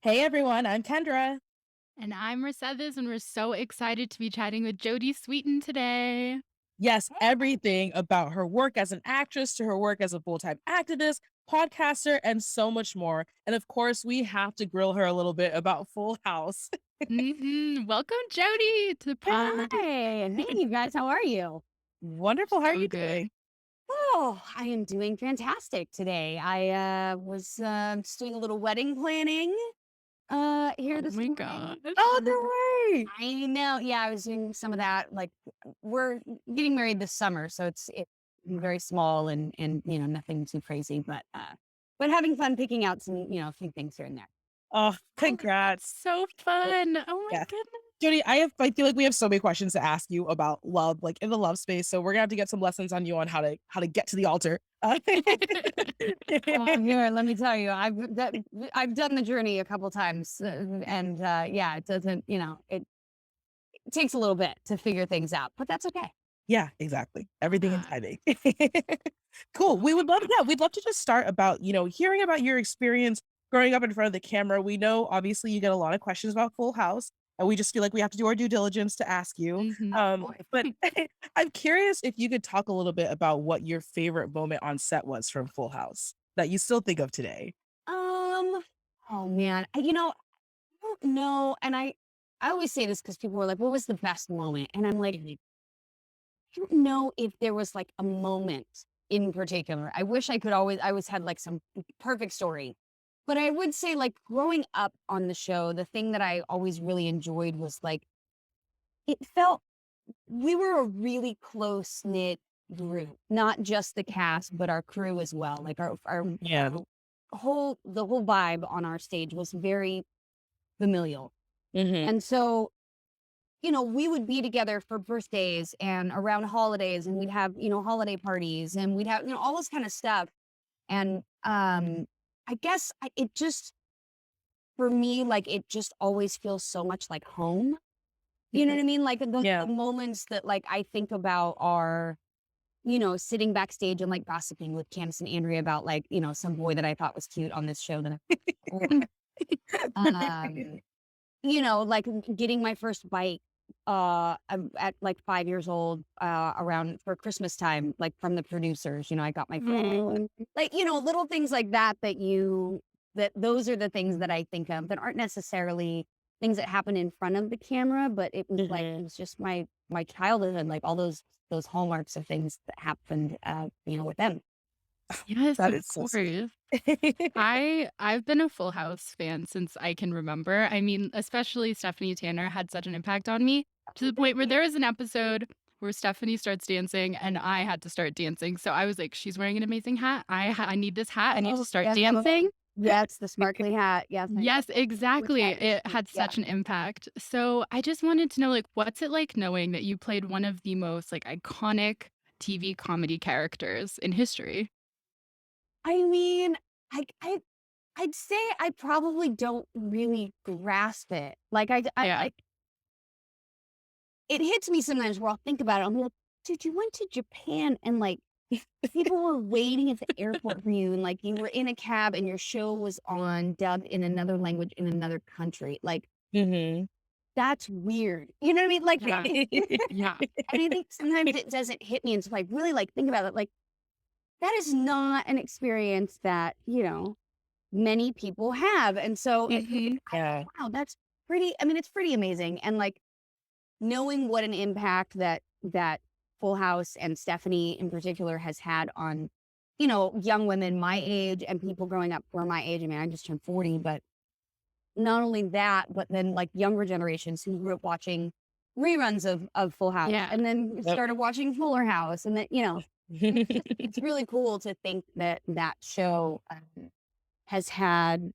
Hey everyone, I'm Kendra. And I'm Mercedes, and we're so excited to be chatting with Jodie Sweetin today. Yes, everything about her work as an actress to her work as a full time activist, podcaster, and so much more. And of course, we have to grill her a little bit about Full House. Welcome, Jodie, to the Hi. pod. Hey, you guys. How are you? Wonderful. How are So you good. doing? Oh, I am doing fantastic today. I was just doing a little wedding planning here Oh this my morning. gosh. Oh, no way. I know. Yeah, I was doing some of that. Like we're getting married this summer, so it's very small and nothing too crazy, but having fun picking out some a few things here and there. Oh, Oh, that's congrats. so Uh, fun. Oh my Yeah. goodness. Jody, I feel like we have so many questions to ask you about love, like in the love space. So we're gonna have to get some lessons on you on how to get to the altar. Well, here, let me tell you, I've done the journey a couple times, and yeah, it doesn't, it takes a little bit to figure things out, but that's okay. Yeah, exactly. Everything in Yeah. timing. Cool. Oh my We'd gosh. love to just start about, hearing about your experience growing up in front of the camera. We know obviously you get a lot of questions about Full House, and we just feel like we have to do our due diligence to ask you. Mhm. But I'm curious if you could talk a little bit about what your favorite moment on set was from Full House that you still think of today. Um, oh man, I don't know, and I always say this because people were like, "What was the best moment?" And I'm like, I don't know if there was like a moment in particular. I wish I always had like some perfect story. But I would say, like, growing up on the show, the thing that I always really enjoyed was like, it felt we were a really close knit group, not just the cast, but our crew as well. Like Yeah. the whole vibe on our stage was very familial. Hmm. And so, we would be together for birthdays and around holidays, and we'd have, holiday parties, and we'd have, all this kind of stuff. And I guess it just, for me, like, it just always feels so much like home. You know what I mean? Like the Yeah. moments that like I think about are, sitting backstage and like gossiping with Candace and Andrea about like, some boy that I thought was cute on this show that um, like getting my first bike at like 5 years old around for Christmas time, like from the producers. I got my Oh, phone. Like, little things like that those are the things that I think of that aren't necessarily things that happen in front of the camera, but it Hmm. was just my childhood and like all those hallmarks of things that happened with them. yes, That of is so sweet. course. I've been a Full House fan since I can remember. I mean, especially Stephanie Tanner had such an impact on me to the point where there is an episode where Stephanie starts dancing and I had to start dancing. So I was like, she's wearing an amazing hat. I need this hat. I need to Oh, start yes. dancing. Yes, the sparkly hat. Yes, I Yes, which exactly. hat is It had yeah. such an impact. So I just wanted to know, like, what's it like knowing that you played one of the most like iconic TV comedy characters in history? I mean, I'd say I probably don't really grasp it. Like, Yeah. it hits me sometimes where I'll think about it. I'm like, dude, you went to Japan and like people were waiting at the airport for you, and like you were in a cab and your show was on dubbed in another language in another country. Like, Hmm. that's weird. You know what I mean? Like, Yeah. Yeah. and I think sometimes it doesn't hit me until I really like think about it. Like, that is not an experience that, many people have. And so Mhm. I Yeah. thought, wow, that's pretty, I mean, it's pretty amazing. And like knowing what an impact that Full House and Stephanie in particular has had on, young women my age and people growing up who are my age. I mean, I just turned 40, but not only that, but then like younger generations who grew up watching reruns of Full House Yeah. and then Yep. started watching Fuller House. And then, it's really cool to think that that show has had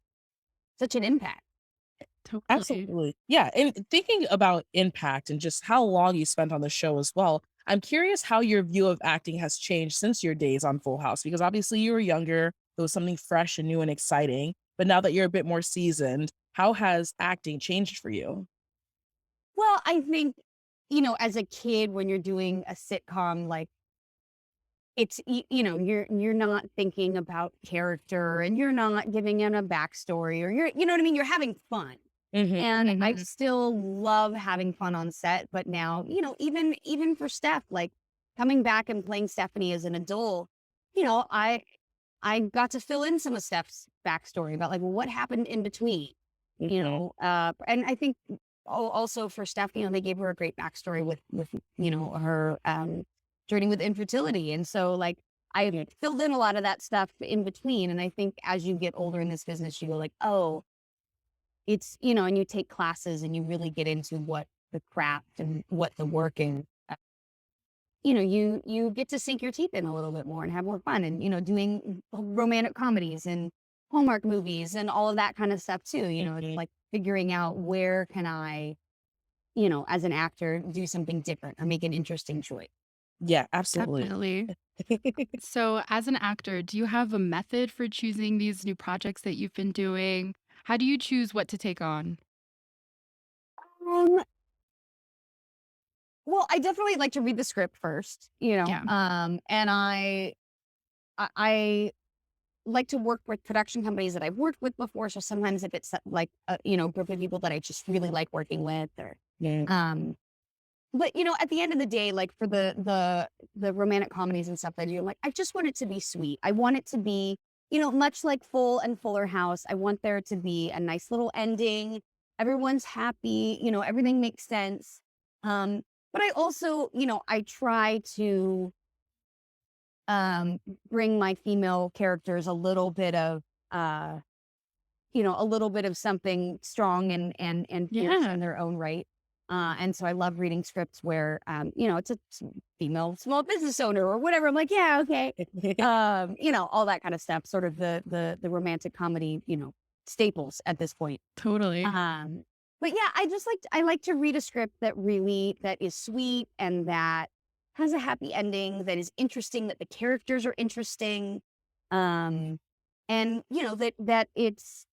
such an impact. Totally. Absolutely. Yeah, and thinking about impact and just how long you spent on the show as well, I'm curious how your view of acting has changed since your days on Full House, because obviously you were younger, it was something fresh and new and exciting, but now that you're a bit more seasoned, how has acting changed for you? Well, I think, as a kid, when you're doing a sitcom, like you're not thinking about character and you're not giving it a backstory or you know what I mean? You're having fun. Mhm. And I Mhm. still love having fun on set, but now, even for Steph, like coming back and playing Stephanie as an adult, you know, I got to fill in some of Steph's backstory about like, well, what happened in between, Mhm. and I think also for Steph, they gave her a great backstory with her journey with infertility, and so like I filled in a lot of that stuff in between, and I think as you get older in this business, you go like, oh, it's and you take classes and you really get into what the craft and what the work is. You get to sink your teeth in a little bit more and have more fun and, doing romantic comedies and Hallmark movies and all of that kind of stuff too. It's Mhm. like figuring out where can I, as an actor, do something different or make an interesting choice. Yeah, absolutely. Definitely. So, as an actor, do you have a method for choosing these new projects that you've been doing? How do you choose what to take on? Um, well, I definitely like to read the script first, Yeah. and I like to work with production companies that I've worked with before. So sometimes if it's like a group of people that I just really like working with, or Mm. um, but at the end of the day, like for the romantic comedies and stuff that I do, like I just want it to be sweet. I want it to be much like Full and Fuller House. I want there to be a nice little ending. Everyone's happy. Everything makes sense. Um, but I also I try to um bring my female characters uh a little bit of something strong and fierce in Yeah. their own right. And so I love reading scripts where it's a female small business owner or whatever. I'm like, yeah, okay. All that kind of stuff, sort of the romantic comedy, staples at this point. Totally. um but yeah, I like to read a script that is sweet and that has a happy ending, that is interesting, that the characters are interesting. Um and that it's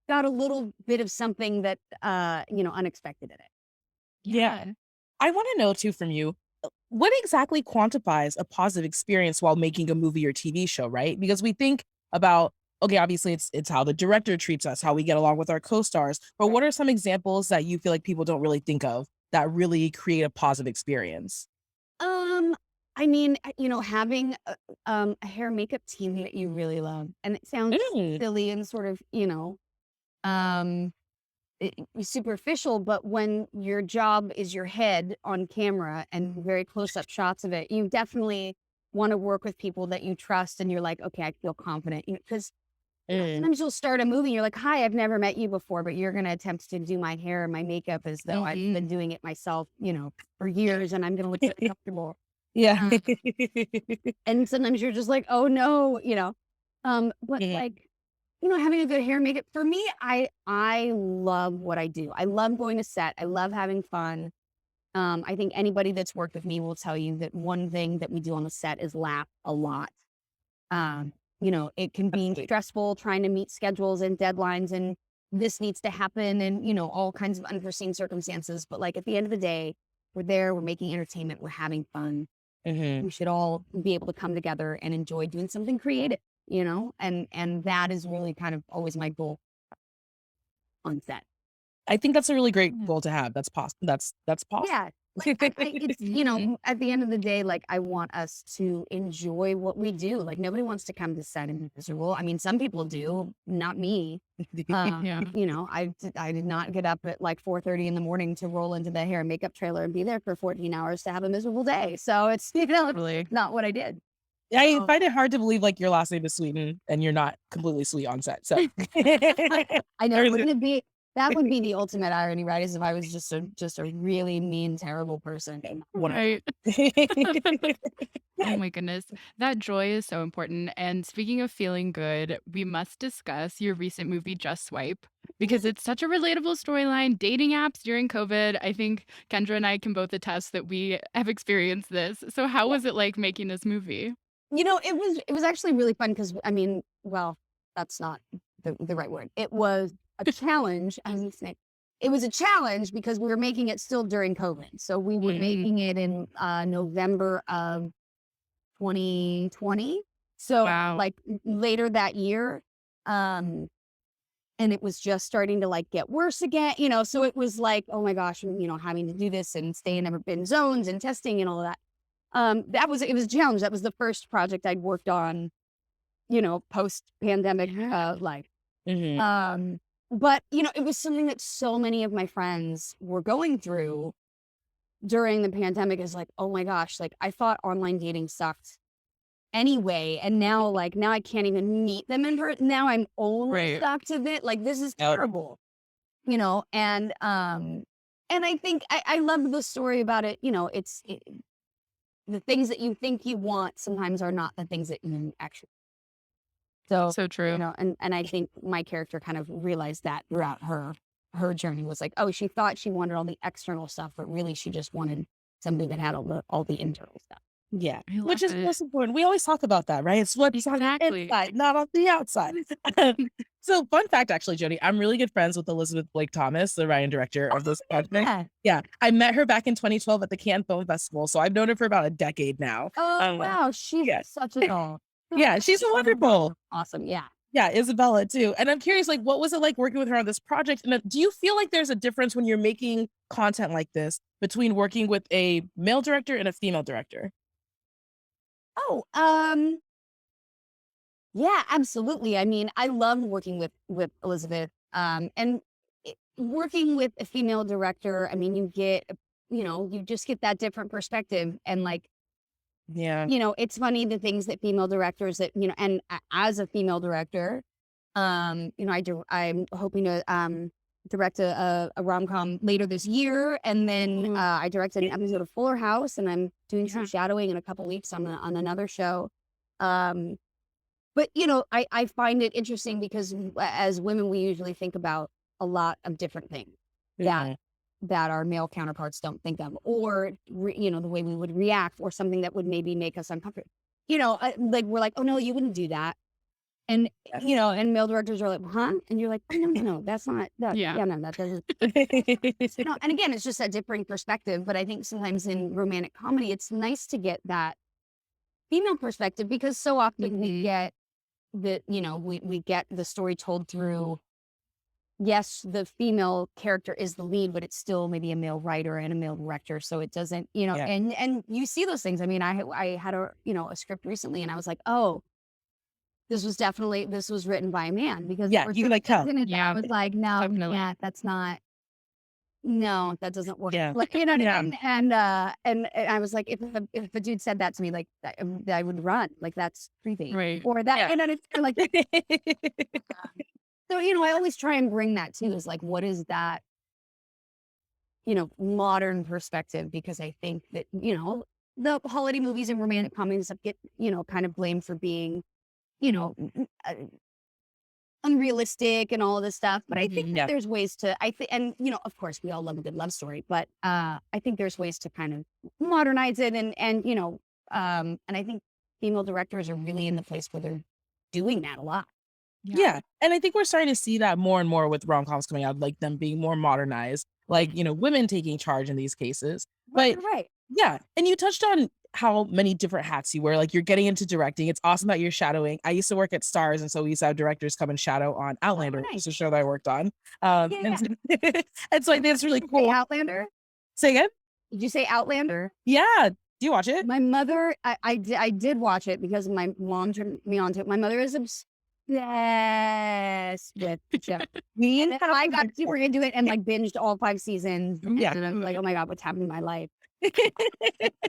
got a little bit of something that unexpected in it. Yeah. Yeah. I wanna know too from you, what exactly quantifies a positive experience while making a movie or TV show, right? Because we think about, okay, obviously it's how the director treats us, how we get along with our co-stars, but Right. what are some examples that you feel like people don't really think of that really create a positive experience? Um, I mean, having a hair and makeup team that you really love, and it sounds Mm. silly and sort of, um, superficial, but when your job is your head on camera and very close up shots of it, you definitely want to work with people that you trust, and you're like, okay, I feel confident, because Mm. sometimes you'll start a movie and you're like, hi, I've never met you before, but you're going to attempt to do my hair and my makeup as though I've been Mhm. doing it myself, for years, and I'm going to look really comfortable. Yeah. Uh, and sometimes you're just like, oh no, but Mhm. like, having a good hair and makeup for me, I love what I do. I love going to set. I love having fun. I think anybody that's worked with me will tell you that one thing that we do on the set is laugh a lot. It can be Absolutely. stressful trying to meet schedules and deadlines, and this needs to happen, and all kinds of unforeseen circumstances. But like at the end of the day, we're there, we're making entertainment, we're having fun. Mhm. We should all be able to come together and enjoy doing something creative, and that is really kind of always my goal on set. I think that's a really great Yeah. goal to have. That's possible. Yeah. Like it's, Mhm. at the end of the day, like I want us to enjoy what we do. Like nobody wants to come to set and be miserable. I mean, some people do, not me. Yeah. I did not get up at like 4:30 in the morning to roll into the hair and makeup trailer and be there for 14 hours to have a miserable day. So it's, it's Totally. not what I did. I Oh. find it hard to believe, like, your last name is Sweeten and you're not completely sweet on set, so I know. there's Wouldn't it be that would be the ultimate irony, right? Is if I was just a really mean, terrible person. one Right. Oh my goodness. That joy is so important. And speaking of feeling good, we must discuss your recent movie, Just Swipe, because it's such a relatable storyline. Dating apps during COVID. I think Kendra and I can both attest that we have experienced this. So, how was it like making this movie? It was actually really fun because I mean, well, that's not the right word. It was a challenge. I was saying it was a challenge because we were making it still during COVID. So we were Mm. making it in November of 2020. So Wow. like later that year. And it was just starting to like get worse again, so it was like, oh my gosh, having to do this and stay in urban zones and testing and all of that. It was a challenge. That was the first project I'd worked on, post pandemic life. Mhm. But it was something that so many of my friends were going through during the pandemic. Is like, oh my gosh, like I thought online dating sucked anyway, and now I can't even meet them in person. Now I'm only Right. stuck to it. Like this is Yep. terrible, and I think I love the story about it. The things that you think you want sometimes are not the things that you actually. So, So true. and I think my character kind of realized that throughout her journey was like, oh, she thought she wanted all the external stuff, but really she just wanted somebody that had all the internal stuff. Yeah, I which love is it. most important. We always talk about that, right? It's what's on the Exactly. inside, not on the outside. So, fun fact, actually, Jodie, I'm really good friends with Elizabeth Blake Thomas, the writing director of this project. Yeah. Yeah, I met her back in 2012 at the Cannes Film Festival, so I've known her for about a decade now. Oh wow, she's Yeah, such a doll. yeah, she's wonderful. Awesome. Yeah. Yeah, Isabella too. And I'm curious, like, what was it like working with her on this project? And do you feel like there's a difference when you're making content like this between working with a male director and a female director? Oh, yeah, absolutely. I mean, I love working with Elizabeth. And working with a female director, I mean, you just get that different perspective. And like, Yeah, it's funny the things that female directors that, and as a female director, I'm hoping to direct a rom-com later this year. And then I directed an episode of Fuller House, and I'm doing some shadowing in a couple weeks on another show. But I find it interesting because as women, we usually think about a lot of different things mhm, that our male counterparts don't think of, or the way we would react, or something that would maybe make us uncomfortable. Like we're like, oh no, you wouldn't do that, and yes. and male directors are like, huh? And you're like, oh, no, that's not that. Yeah. Yeah, no, that doesn't. And again, it's just a differing perspective. But I think sometimes in romantic comedy, it's nice to get that female perspective, because so often we get we get the story told through, yes, the female character is the lead, but it's still maybe a male writer and a male director. So it doesn't, Yeah. and you see those things. I mean, I had a script recently, and I was like, oh, this was written by a man, because Yeah, there were you can, certain like, things tell. in it that Yeah, I was like, no, definitely. yeah, that's not. No, that doesn't work. Yeah. Like, you know what I Yeah. mean? And I was like, if a dude said that to me, like I would run. Like that's creepy. Right. Or that, Yeah. it's like, so, I always try and bring that too, is like, what is that, modern perspective? Because I think that, the holiday movies and romantic comedies get, kind of blamed for being, unrealistic and all of this stuff. But I think that Yeah. there's ways to, and of course we all love a good love story, but I think there's ways to kind of modernize it, and I think female directors are really in the place where they're doing that a lot. Yeah, and I think we're starting to see that more and more with rom-coms coming out, like them being more modernized, like, women taking charge in these cases. Right, But right. yeah, and you touched on how many different hats you wear, like you're getting into directing. It's awesome that you're shadowing. I used to work at Stars, and so we used to have directors come and shadow on Outlander, which is Nice. a show that I worked on. Yeah, And and so I think it's really Did you say cool. Outlander? Say again? Did you say Outlander? Yeah. Do you watch it? My mother, I did watch it because my mom turned me on to it. My mother is obsessed with the show. Me And and then I got super into it and like binged all 5 seasons. Yeah. And I'm like, oh my God, what's happening in my life?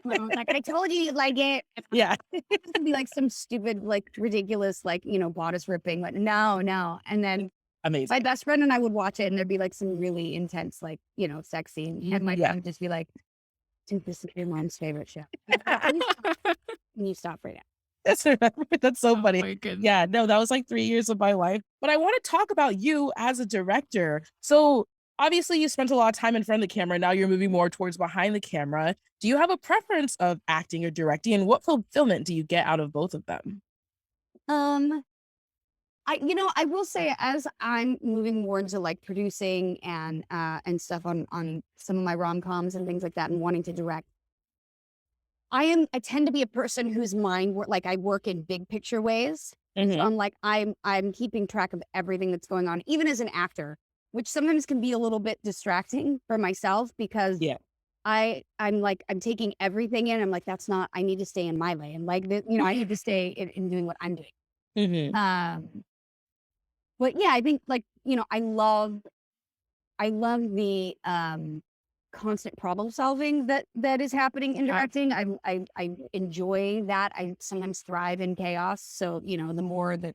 My mom's like, I told you you'd like it. Yeah. It'd be like some stupid, like ridiculous, like, bodice ripping, but no. And then Amazing. my best friend and I would watch it, and there'd be like some really intense, like, sex scene. And my Yeah. friend would just be like, dude, this is your mom's favorite show. Can you stop right now? That's so Oh funny. my goodness. Yeah, no, that was like 3 years of my life. But I want to talk about you as a director. So obviously you spent a lot of time in front of the camera. Now you're moving more towards behind the camera. Do you have a preference of acting or directing? And what fulfillment do you get out of both of them? Um, I will say, as I'm moving more into like producing and stuff on some of my rom-coms and things like that, and wanting to direct, I tend to be a person whose mind like I work in big picture ways. So Mhm. I'm like, I'm keeping track of everything that's going on, even as an actor, which sometimes can be a little bit distracting for myself because Yeah. I'm like, I'm taking everything in. I'm like, that's not, I need to stay in my lane. Like, I need to stay in doing what I'm doing. Mhm. Um, but yeah, I think like, I love the constant problem solving that is happening in Yeah. directing. I enjoy that. I sometimes thrive in chaos. So, the more that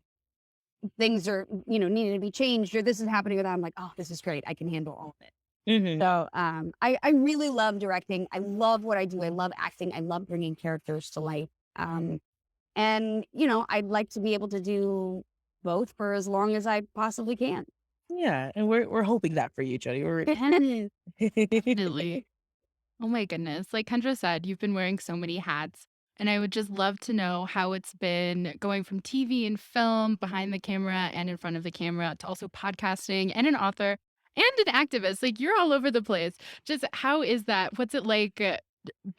things are, needing to be changed or this is happening or that, I'm like, oh, this is great. I can handle all of it. Mhm. So I really love directing. I love what I do. I love acting. I love bringing characters to life. And, I'd like to be able to do both for as long as I possibly can. Yeah, and we're hoping that for you, Jody. We're Definitely. Oh my goodness. Like Kendra said, you've been wearing so many hats. And I would just love to know how it's been going from TV and film, behind the camera and in front of the camera, to also podcasting and an author and an activist. Like you're all over the place. Just how is that? What's it like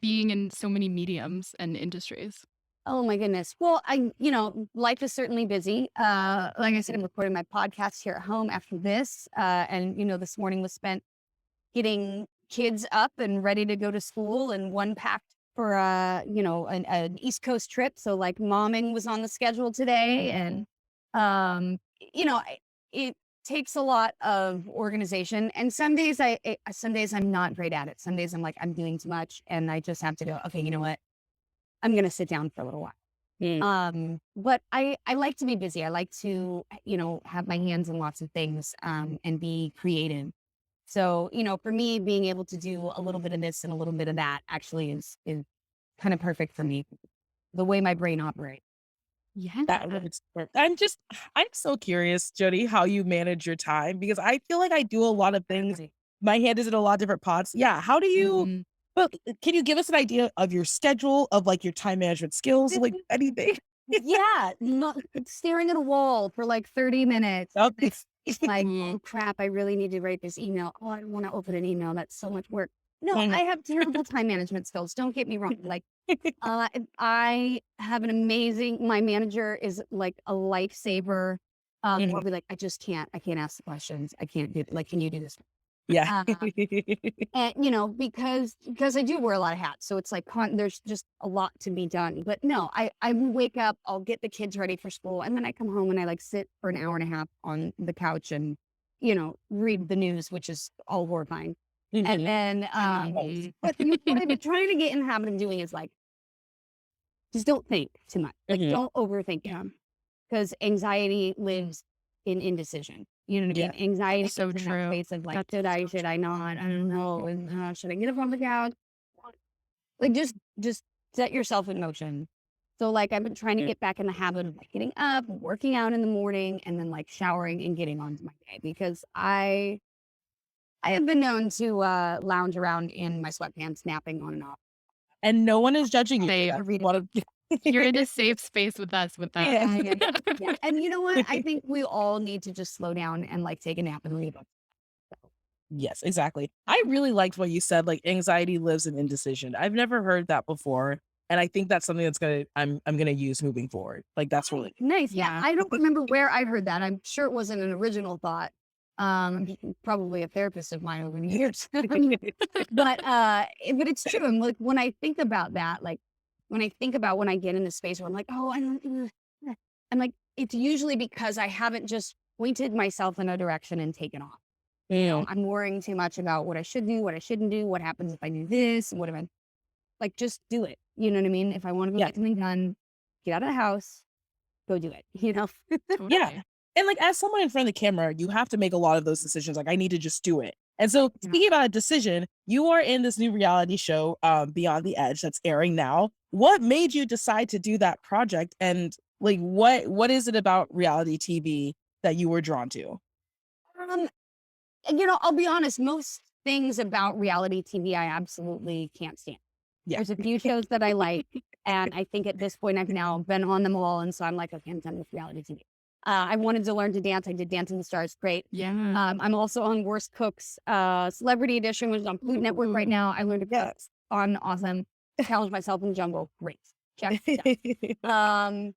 being in so many mediums and industries? Oh my goodness. Well, life is certainly busy. Like I said, I'm recording my podcast here at home after this. And this morning was spent getting kids up and ready to go to school and one packed for an East Coast trip. So like momming was on the schedule today. And it takes a lot of organization. And some days I'm not great at it. Some days I'm like, I'm doing too much and I just have to go, okay, you know what? I'm gonna sit down for a little while. But I like to be busy. I like to, have my hands in lots of things, and be creative. So, for me, being able to do a little bit of this and a little bit of that actually is kind of perfect for me, the way my brain operates. Yeah. that works for I'm so curious, Jody, how you manage your time because I feel like I do a lot of things. My hand is in a lot of different pots. Yeah, how do you Mhm. but can you give us an idea of your schedule, of, like, your time management skills, like, anything? Yeah, not staring at a wall for like 30 minutes. Okay. It's like, Ooh. oh crap, I really need to write this email. Oh, I don't want to open an email. That's so much work. No, Mhm. I have terrible time management skills. Don't get me wrong. Like, I have my manager is like a lifesaver. I'll Mhm. be like, I can't ask the questions. I can't do, like, can you do this? Yeah. Uh, and because I do wear a lot of hats, so it's like there's just a lot to be done. But no, I wake up, I'll get the kids ready for school, and then I come home and I like sit for an hour and a half on the couch and read the news, which is all horrifying. And Mhm. then Mhm. what I've been trying to get in the habit of doing is like just don't think too much, like Mhm. don't overthink it Yeah. because anxiety lives in indecision. You know what I Yeah. mean? Anxiety So is in that true. space of like, That's should I not? I don't know. And should I get up on the couch? Like just set yourself in motion. So like I've been trying to Mm. get back in the habit of like getting up, working out in the morning, and then like showering and getting on to my day because I have been known to lounge around in my sweatpants, napping on and off. And no one is judging you for safe. that. One of You're in a safe space with us with that. Yeah. Yeah. And you know what? I think we all need to just slow down and like take a nap and read a book. Yes, exactly. I really liked what you said, like, anxiety lives in indecision. I've never heard that before, and I think that's something that's I'm gonna use moving forward. Like, that's really Nice. Yeah. Yeah. I don't remember where I heard that. I'm sure it wasn't an original thought. Probably a therapist of mine over the years. But it's true. And like when I think about that, like when I think about when I get in a space where I'm like, oh, I don't I'm like, it's usually because I haven't just pointed myself in a direction and taken off. Mm. I'm worrying too much about what I should do, what I shouldn't do, what happens if I do this, what if I like just do it. You know what I mean? If I want to go Yeah. get something done, get out of the house, go do it, Yeah. Totally. And, like, as someone in front of the camera, you have to make a lot of those decisions, like, I need to just do it. And so, Yeah. speaking about a decision, you are in this new reality show, Beyond the Edge, that's airing now. What made you decide to do that project? And, like, what is it about reality TV that you were drawn to? Um, and, I'll be honest, most things about reality TV I absolutely can't stand. Yeah. There's a few shows that I like, and I think at this point I've now been on them all, and so I'm like, okay, I'm done with reality TV. I wanted to learn to dance. I did Dancing with the Stars, great. Yeah. I'm also on Worst Cooks, Celebrity Edition, which is on Food Network right now. I learned to cook on awesome. challenge myself in the jungle. Great. Check. Done.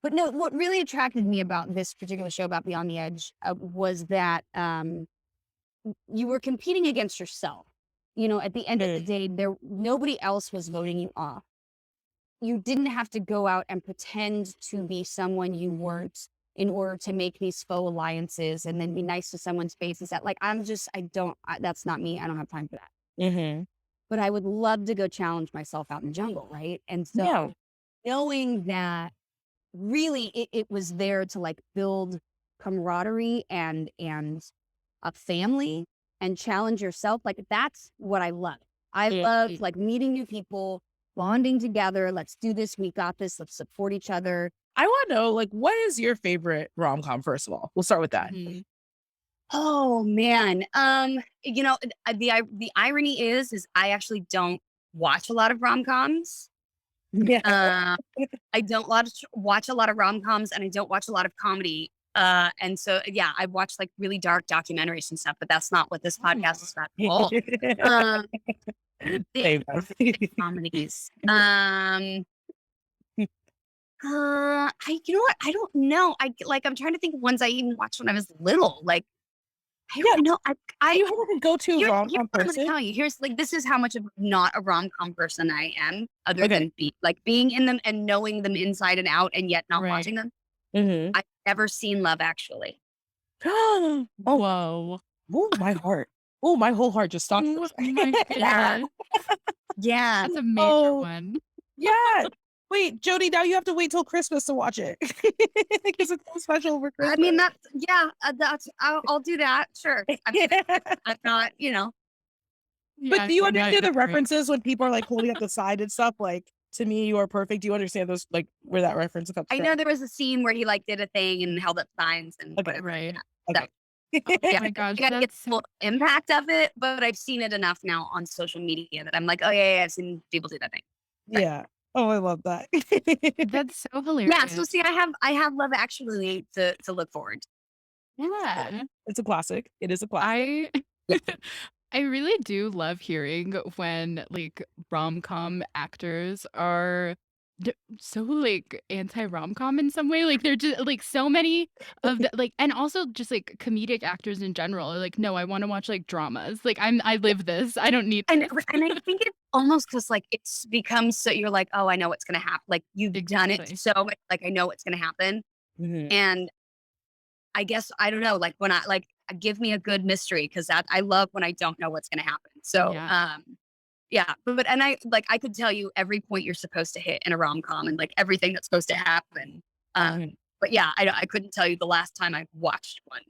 But no, what really attracted me about this particular show about Beyond the Edge was that you were competing against yourself. You know, at the end of the day, nobody else was voting you off. You didn't have to go out and pretend to be someone you weren't in order to make these faux alliances and then be nice to someone's face. Is that like, that's not me. I don't have time for that. Mm-hmm. But I would love to go challenge myself out in the jungle, right? And so knowing that really it was there to like build camaraderie and a family and challenge yourself, like that's what I love. I love like meeting new people, bonding together. Let's do this. We got this. Let's support each other. I want to know, like, what is your favorite rom-com, first of all? We'll start with that. Mm-hmm. Oh man. You know, the irony is I actually don't watch a lot of rom-coms. Yeah. I don't watch a lot of rom-coms, and I don't watch a lot of comedy. And so yeah, I watch like really dark documentaries and stuff, but that's not what this podcast is about at all. Same. Comedies. You know what? I don't know. I'm trying to think of ones I even watched when I was little. Like, I don't know. Do you have like a go-to rom-com I'm gonna person? tell you. This is how much of not a rom-com person I am, other than being in them and knowing them inside and out, and yet not watching them. Mm-hmm. I've never seen Love Actually. Oh, Whoa. oh, my heart. Oh, my whole heart just stopped. Oh my God. Yeah. That's a major one. Yeah. Wait, Jodie, now you have to wait till Christmas to watch it because it's so special for Christmas. I mean, I'll do that. Sure. I'm not, you know. But do you understand the references when people are like holding up the side and stuff? Like, to me, you are perfect. Do you understand those, like, where that reference comes from? I know there was a scene where he like did a thing and held up signs and whatever. Right. Okay. So, Oh my gosh. I gotta get the full impact of it, but I've seen it enough now on social media that I'm like, oh yeah, I've seen people do that thing. Right. Yeah. Oh, I love that. That's so hilarious. Yeah. So see, I have Love Actually to look forward to. Yeah. It's a classic. It is a classic. I really do love hearing when like rom-com actors are so like anti-rom-com in some way. Like they're just like so many of the like, and also just like comedic actors in general are like, no, I want to watch like dramas. Like I live this. I don't need. And I think it's almost because like it's become so you're like, oh, I know what's gonna happen. Like you've done it so much, like I know what's gonna happen. Mm-hmm. And I guess I don't know, like when I like give me a good mystery, because that I love when I don't know what's gonna happen. So yeah, but and I could tell you every point you're supposed to hit in a rom-com and like everything that's supposed to happen. But yeah, I couldn't tell you the last time I watched one.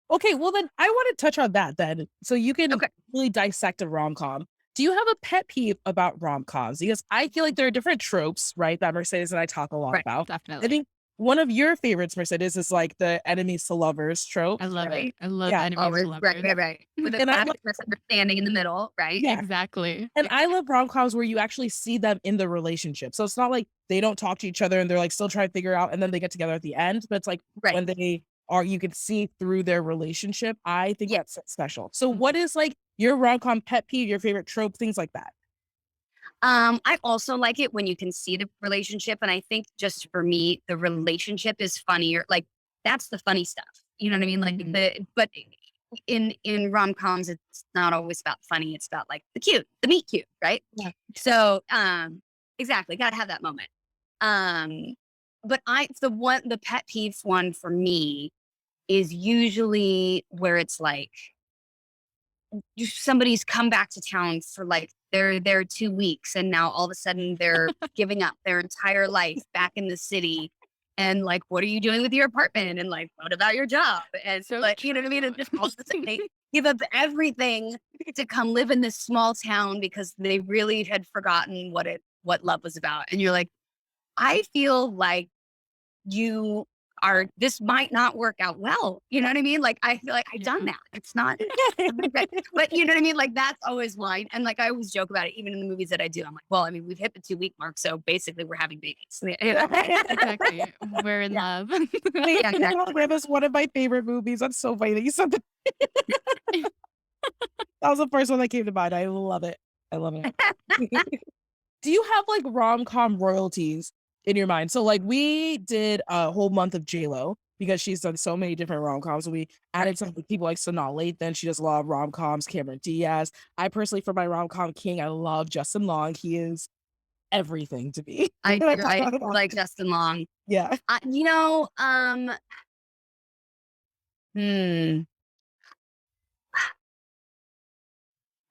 Okay, well then I want to touch on that then. So you can really dissect a rom-com. Do you have a pet peeve about rom-coms? Because I feel like there are different tropes, right, that Mercedes and I talk a lot about. Definitely. I think one of your favorites, Mercedes, is like the enemies to lovers trope. I love it. I love enemies to lovers. Right. With a fabulous misunderstanding in the middle, right? Yeah. Exactly. And I love rom-coms where you actually see them in the relationship. So it's not like they don't talk to each other and they're like still trying to figure out and then they get together at the end. But it's like when they are, you can see through their relationship. I think that's special. So what is like your rom-com pet peeve, your favorite trope, things like that? I also like it when you can see the relationship. And I think just for me, the relationship is funnier. Like that's the funny stuff. You know what I mean? Like but in rom-coms, it's not always about funny. It's about like the meet cute, right? Yeah. So exactly, gotta have that moment. But the pet peeve one for me is usually where it's like somebody's come back to town for like they're there 2 weeks and now all of a sudden they're giving up their entire life back in the city and like what are you doing with your apartment and like what about your job and so like you know what I mean, and just all of a sudden they give up everything to come live in this small town because they really had forgotten what love was about. And you're like, I feel like this might not work out well. You know what I mean? Like, I feel like I've done that. It's not, but you know what I mean? Like, that's always mine. And like, I always joke about it, even in the movies that I do. I'm like, well, I mean, we've hit the 2-week mark. So basically we're having babies. Exactly. We're in love. Yeah, exactly. That was one of my favorite movies. That's so funny that you said that. That was the first one that came to mind. I love it. I love it. Do you have like rom-com royalties in your mind? So like we did a whole month of J-Lo because she's done so many different rom-coms. We added some people like Sanaa Lathan. She does a lot of rom-coms, Cameron Diaz. I personally, for my rom-com king, I love Justin Long. He is everything to me. I like Justin Long. Yeah. You know, hmm,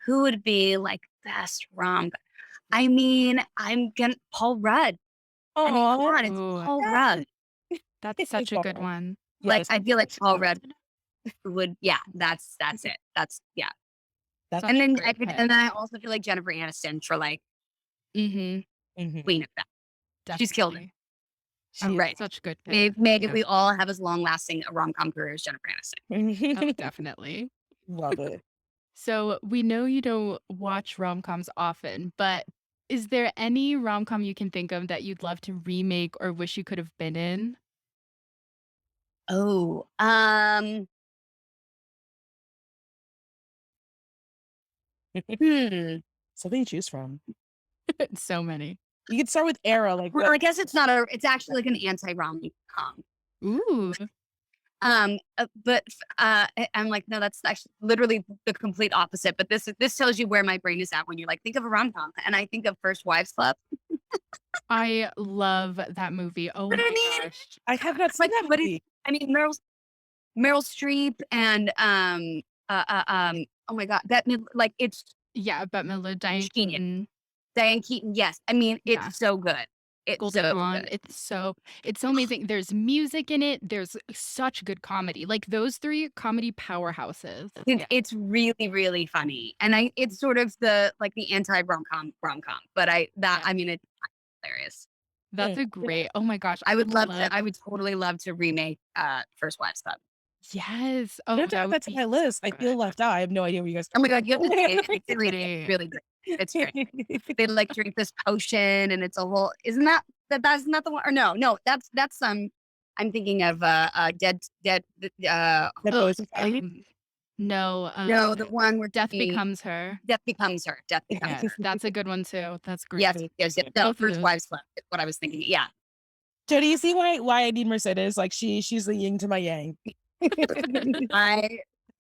who would be like best rom? I mean, I'm gonna Paul Rudd. I mean, come Oh, on, it's Ooh, Paul Rudd. that's such a good one. Like, yes, I feel like Paul Rudd would. Yeah, that's it. That's yeah. that's Such And a then great pick. and then I also feel like Jennifer Aniston for like Mhm. mhm. Queen of that. She's killed it. Definitely. She All right. Such a good pick. Maybe Yeah. we all have as long lasting a rom com career as Jennifer Aniston. Oh, definitely. Love it. So we know you don't watch rom-coms often, but is there any rom-com you can think of that you'd love to remake or wish you could have been in? Oh, hmm. Something to choose from. So many. You could start with Era, like Well, I guess it's not a. It's actually like an anti rom com. Ooh. I'm like, no, that's actually literally the complete opposite. But this tells you where my brain is at when you're like, think of a rom com, and I think of First Wives Club. I love that movie. Oh But I my mean, gosh. I have not it's seen like, that but movie. I mean, Meryl Streep and oh my God, like it's Yeah, Bette Midler, Diane genius. Keaton, Diane Keaton. Yes, I mean yeah, it's so good. It's Golden so Pond. good. It's so amazing. There's music in it. There's such good comedy. Like those three comedy powerhouses. It's really really funny, and it's sort of the like the anti rom com. But Yeah. I mean it's hilarious. That's a great. Oh my gosh. I would love love. to. I would totally love to remake First Wives Club. Yes. I Oh, have to that add would that to be my so list. I feel good. left out. I have no idea what you guys Oh my God, you have to see it. It's really, Great. really great. It's great. They like drink this potion, and it's a whole. Isn't that's not the one? Or no, that's I'm thinking of dead. That Oh, goes with Ivy. no. No, the one where Death Becomes Her. Death becomes her. Death becomes Yes, her. that's a good one too. That's great. Yes. No, Both of First those. Wives Club is what I was thinking. Yeah. Jodie, you see why I need Mercedes? Like she's the yin to my yang.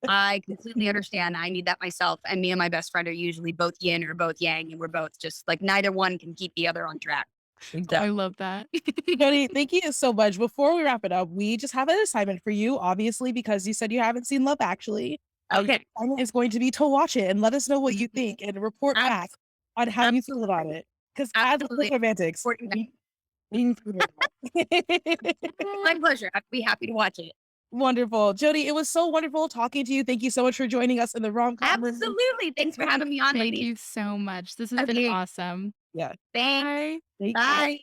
I completely understand. I need that myself. And me and my best friend are usually both yin or both yang, and we're both just like neither one can keep the other on track. I love that. Jodie, thank you so much. Before we wrap it up, we just have an assignment for you, obviously, because you said you haven't seen Love Actually. Okay. Your assignment is going to be to watch it and let us know what you think and report back on how you feel about it. Because as Absolutely. romantics, we My pleasure. I'd be happy to watch it. wonderful. Jodie, it was so wonderful talking to you. Thank you so much for joining us in the Rom-Com Room. Absolutely. Thanks for having me on, Thank ladies. you so much. This has been Okay. awesome. Yeah. Thanks. Bye. Thank you. Bye.